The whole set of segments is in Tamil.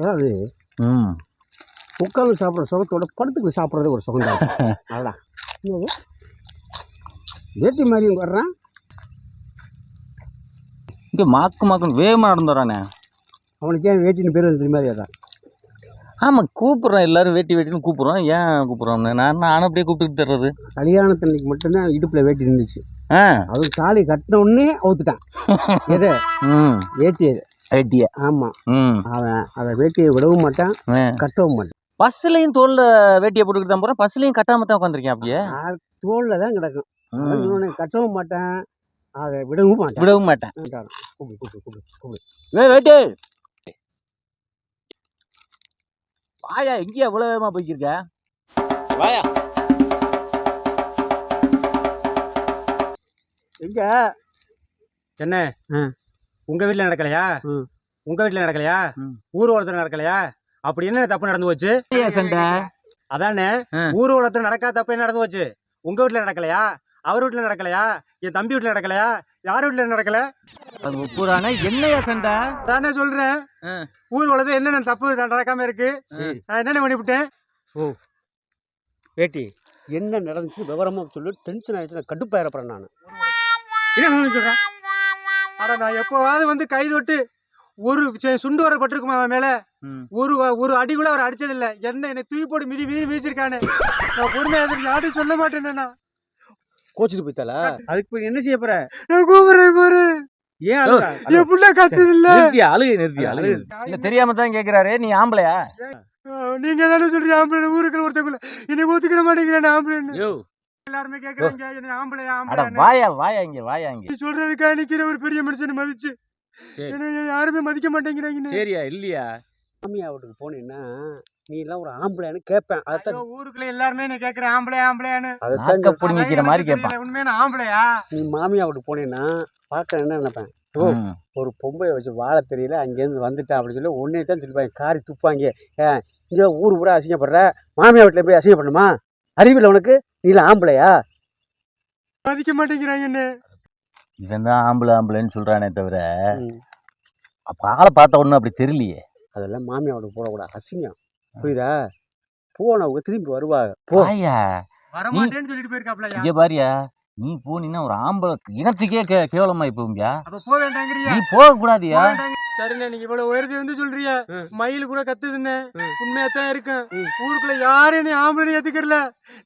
அதாவது உட்காந்து சாப்பிட்ற சுகத்தோட படுத்துக்கு சாப்பிட்றது ஒரு சுகம் தான். அதான் வேட்டி மாதிரி வர்றான் இங்கே மாக்குன்னு வேகமாக நடந்து வரானே. அவனுக்கு ஏன் வேட்டின்னு பேர் வந்து மாதிரி அதான். ஆமாம் கூப்பிட்றோம், எல்லோரும் வேட்டி வேட்டின்னு கூப்பிட்றோம். ஏன் கூப்பிட்றோம்னு நானும் அப்படியே கூப்பிட்டு தர்றது. கல்யாணத்தன்னைக்கு மட்டும்தான் இடுப்பில் வேட்டி இருந்துச்சு. அது தாலி கட்டின உடனே அவுத்துட்டான். எது வேட்டியை வேட்டியை. ஆமாம், அவன் அதை வேட்டியை விடவும் மாட்டான், கட்டவும் மாட்டான். பஸ்லையும் தோலில் வேட்டியை போட்டுக்கிட்டு தான் போகிறேன், பஸ்லையும் கட்டாமல் தான் உட்காந்துருக்கேன். அப்படியே தோலில் தான் கிடக்கும். இவனை கட்டவும் மாட்டான், அதை விடவும் மாட்டேன். வேட்டி வாயா, எங்கேயா எவ்வளோ வேகமாக போய்க்கிருக்க? வாயா. எங்க என்ன உங்க வீட்டுல நடக்கலையா? உங்க வீட்டுல நடக்கலையா? ஊர் ஓரத்துல நடக்கலையா? அப்படி என்ன தப்பு நடந்து போச்சு? அதானே ஊர் ஓரத்துல நடக்காத தப்பு என்ன நடந்து போச்சு? உங்க வீட்டுல நடக்கலையா? அவர் வீட்டுல நடக்கலையா? என் தம்பி வீட்டுல நடக்கலையா? யார் வீட்டுல நடக்கல? என்னையா சண்டை? தானே சொல்றேன், ஊர் உலகத்துல என்னென்ன தப்பு நடக்காம இருக்கு, நான் என்னென்ன பண்ணிவிட்டேன்? ஓ வேட்டி என்ன நடந்துச்சு விவரமா சொல்லு. டென்ஷன் ஆயிடுச்சு, கடுப்பாயிரப்படுறேன் நான். என்ன சொல்றேன்? ஆனா நான் எப்போவாவது வந்து கை தொட்டு ஒரு சுண்டு வர பட்டிருக்குமா அவன் மேல? ஒரு அடி கூட அவர் அடிச்சதில்லை. என்னை தூக்கி போட்டு மிதி மிதிச்சிருக்கானே. நான் பொறுமையா யாரும் சொல்ல மாட்டேன். கோச்சிட்டு போய்த்தால அதுக்கு போய் என்ன செய்ய போற? கூப்பிடுறேன். ஏன் என் புள்ள கத்துது இல்ல? நிறுத்தி தெரியாம தான் கேக்குறாரு. நீ ஆம்பளையா? நீங்க தானே சொல்றீங்க ஆம்பளை. ஊருக்குள்ள ஒருத்தக்குள்ள என்னை ஒத்துக்கிற மாட்டேங்கிறேன் ஆம்பளை. எல்லாருமே கேக்குறாங்க என்ன ஆம்பளையா ஆம்பளை. வாயா இங்க சொல்றதுக்காக நிக்கிற ஒரு பெரிய மனுஷனை மதிச்சு யாருமே மதிக்க மாட்டேங்கிறாங்க. சரியா இல்லையா? மாமியா வீட்டுக்கு போனீங்கன்னா நீ எல்லாம் ஒரு ஆம்பளையான்னு கேட்பேன். அதான் ஊருக்குள்ள எல்லாருமே என்ன கேக்குறேன் ஆம்பளையான்னு. புடிங்கிற மாதிரி கேட்பேன். உண்மையான ஆம்பளையா? நீ மாமியா வீட்டுக்கு போனீங்கன்னா பார்க்க என்ன நினைப்பேன், ஒரு பொம்பளை வச்சு வாழ தெரியல, அங்கேருந்து வந்துட்டேன் அப்படின்னு சொல்லி ஒன்னே தான் சொல்லிப்பாங்க. காரி துப்பாங்க. இங்கே ஊர் பூரா அசிங்கப்படுற, மாமியா வீட்டில் போய் அசிங்கப்படணுமா? அறிவில்லை உனக்கு? நீ எல்லாம் ஆம்பளையா? மதிக்க மாட்டேங்கிறாங்க. என்ன இவன் தான் ஆம்பளைன்னு சொல்றானே தவிர அப்ப ஆளை பார்த்த ஒன்றும் அப்படி தெரியலையே. அதெல்லாம் மாமியா வீட்டுக்கு போடக்கூடாது, அசிங்கம். புரியுதா? போனவங்க திரும்பி வருவாங்க. போயா வரமாட்டேன்னு சொல்லிட்டு போயிருக்காப்ல. இங்க பாரியா, நீ போனீங்கன்னா ஒரு ஆம்பளை இனத்துக்கே கேவலமாயி போவியா? போக வேண்டாங்கிறியா? நீ போக கூடாதியா? சரிண்ணே, நீங்க இவ்வளவு உயர்த்தி வந்து சொல்றிய, மயில் கூட கத்துதுன்னு உண்மையாத்தான் இருக்கும். ஊருக்குள்ள யாரும் நீ ஆம்பளை ஏத்துக்கல,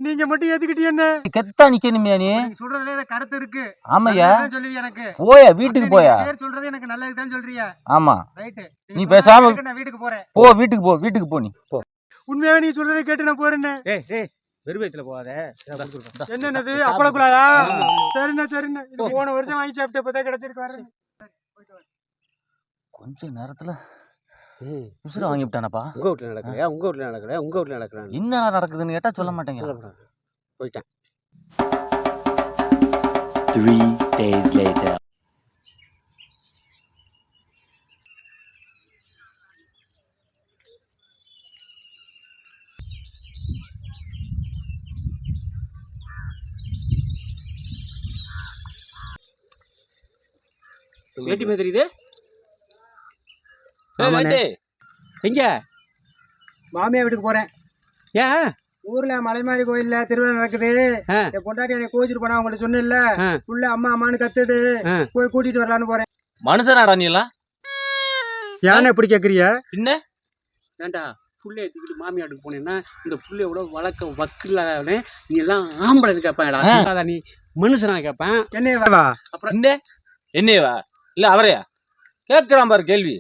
நீங்க மட்டும் ஏத்துக்கிட்டீங்க. கெத்தா நிக்கணுமியா? நீ சொல்றதுல கருத்து இருக்கு. ஆமையா சொல்லுவீங்க எனக்கு. போயா வீட்டுக்கு போயா? சொல்றது எனக்கு நல்லதுதான் சொல்றியா? ஆமா ரைட். நீ பேசாம நான் வீட்டுக்கு போறேன். வீட்டுக்கு போ. நீ போ. உண்மையாவே நீ சொல்றதை கேட்டு நான் போறேன்னு. வெறுவயத்துல போகாத. என்னது அப்பளக்குள்ளாயா? சரிண்ணா இது போன வருஷம் வாங்கி சாப்பிட்டு இப்பதான் கிடைச்சிருக்கு. கொஞ்ச நேரத்துல உசுர வாங்கி விட்டானப்பா. உங்க வீட்டுல நடக்கல. என்ன நடக்குதுன்னு கேட்டா சொல்ல மாட்டேங்க. போயிட்டேன். 3 days later. வேட்டி மாதிரி தெரியுது. எங்க? மாமியா வீட்டுக்கு போறேன். ஏன்? ஊர்ல மலைமாரி கோயில்ல திருவிழா நடக்குது. என் பொண்டாட்டி என்னை கோச்சிட்டு போனா உங்கள்ட்ட சொன்னேன்ல, புள்ள அம்மான்னு கத்துது, போய் கூட்டிட்டு வரலான்னு போறேன். மனுஷனாடா நீ எல்லாம்? யானை எப்படி கேக்குறிய? என்ன ஏண்டா புள்ளைய தூக்கிட்டு மாமியா வீட்டுக்கு போனேன்னா இந்த புள்ளையோட வழக்க வக்கில்லாதே நீ எல்லாம் ஆம்பளைன்னு கேட்பேன். நீ மனுஷனா கேட்பேன். என்னவா? அப்புறம் என்னவா இல்ல அவரையா கேட்கிறான் பாரு கேள்வி.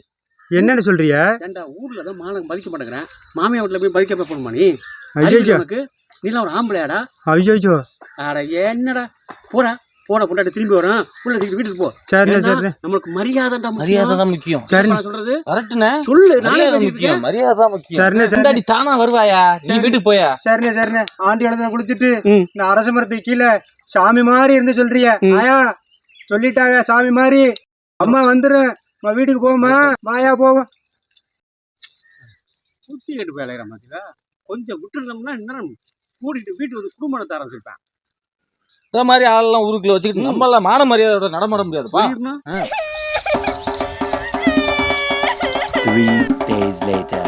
என்னன்னு சொல்றிய? ஏண்டா ஊர்ல தான் மானம் மதிக்க மாட்டேங்கிறேன், மாமியா வீட்டுல போய் மதிக்க போகணுமா? நீ உனக்கு நீலாம் ஒரு ஆம்பளையாடா? ஐயோ அட என்னடா போன பொண்டாட்டி திரும்பி வரான், புள்ள தூக்கிட்டு வீட்டுக்கு போ. சரி நம்மளுக்கு மரியாதை தான் முக்கியம். சொல்றது கரெக்ட்னே சொல்லு. முக்கியம், மரியாதை தான் முக்கியம். தானா வருவாயா? நீ வீட்டுக்கு போயா? சரிண்ணே ஆண்டி இடத்துல குளிச்சுட்டு இந்த அரச மரத்துக்கு கீழே சாமி மாதிரி இருந்து சொல்றிய. ஆயா சொல்லிட்டாங்க சாமி மாதிரி. அம்மா வந்துடும், வீட்டுக்கு போமா? மாயா போவோம். குட்டி கேட்டு போயிடுற மாதிரி கொஞ்சம் விட்டுருந்தோம்னா இன்னும் கூட்டிட்டு வீட்டுக்கு வந்து குடும்பத்தை ஆரம்பிச்சிருப்பேன். இந்த மாதிரி ஆளெல்லாம் ஊருக்குள்ள வச்சுக்கிட்டு நம்ம எல்லாம் மான மரியாதையோட நடமாட முடியாதுப்பா. 3 days later.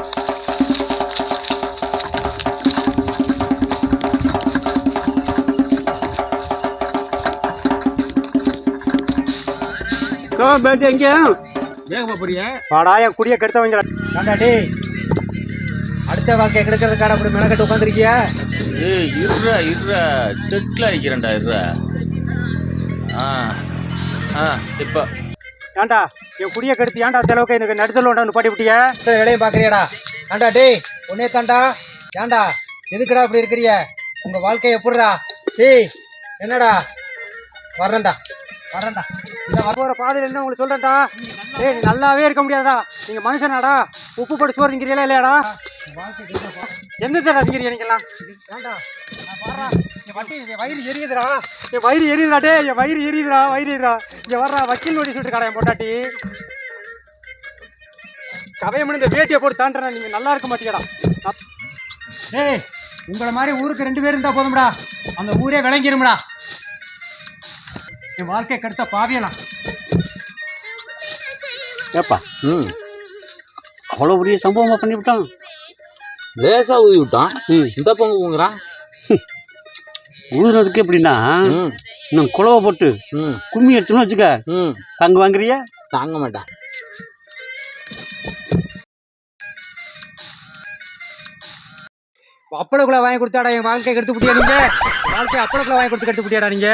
பேட்டு எங்க வேகமா போறியா? வாடா என் குடியை கெடுத்தவங்க ஏண்டா டேய் அடுத்த வாழ்க்கையை கெடுக்கிறதுக்காக அப்படி மெனக்கட்டு உட்காந்துருக்கியா? ஏய் இருடா செட்டில் ஆகிக்கிறேன்டா இருடா. இப்போ ஏண்டா என் குடியை கெடுத்து ஏன்டா அந்த அளவுக்கு எனக்கு நடுத்தல் ஒன்று பாட்டி விட்டிய வேலையும் பார்க்குறியாடா? ஏண்டா டேய் உன்னே தாண்டா ஏண்டா எதுக்குடா இப்படி இருக்கிறிய? உங்க வாழ்க்கையை எப்படிடா? டேய் என்னடா வர்றேன்டா இந்த வர பாதையில் என்ன உங்களுக்கு சொல்றேன்டா. ஏய் நீ நல்லாவே இருக்க முடியாதா? நீங்க மனுஷனாடா? உப்பு போட்டு சோறு திங்கிறீங்களா இல்லையாடா? என்ன தர திங்கிறீங்க நீங்களாம்? ஏண்டா நான் வர்றா என் வண்டி என் வயிறு எரியுதுடா. என் வயிறு எரியுதுடா டே என் வயிறு எரியுதுடா இங்கே வர்றா வக்கீல் நோட்டீஸ் விட்டுருக்காடா என் பொண்டாட்டி. கவையமனு இந்த வேட்டியை போட்டு தாண்டுறா நீங்க நல்லா இருக்க மாட்டீங்கடா. ஏய் உங்களை மாதிரி ஊருக்கு 2 பேர் இருந்தா போதும்டா அந்த ஊரே விளங்கிரும்டா. என் வாழ்க்கை கெடுத்த பாவியலாம். ஏப்பா அவ்வளோ பெரிய சம்பவமாக பண்ணிவிட்டான். லேசா ஊதி விட்டான். இந்த பங்கு ஊங்குறான். ஊதுனதுக்கு எப்படின்னா இன்னும் குழவை போட்டு கும்மி எடுத்தோம்னு வச்சுக்க தங்க வாங்குறியா? தாங்க மாட்டான். அப்பளக்குள்ள வாங்கி கொடுத்தாடா என் வாழ்க்கை கெடுத்து புட்டியா நீங்க? வாழ்க்கை அப்பளக்குள்ள வாங்கி கொடுத்து கெடுத்து புட்டியாடா நீங்க?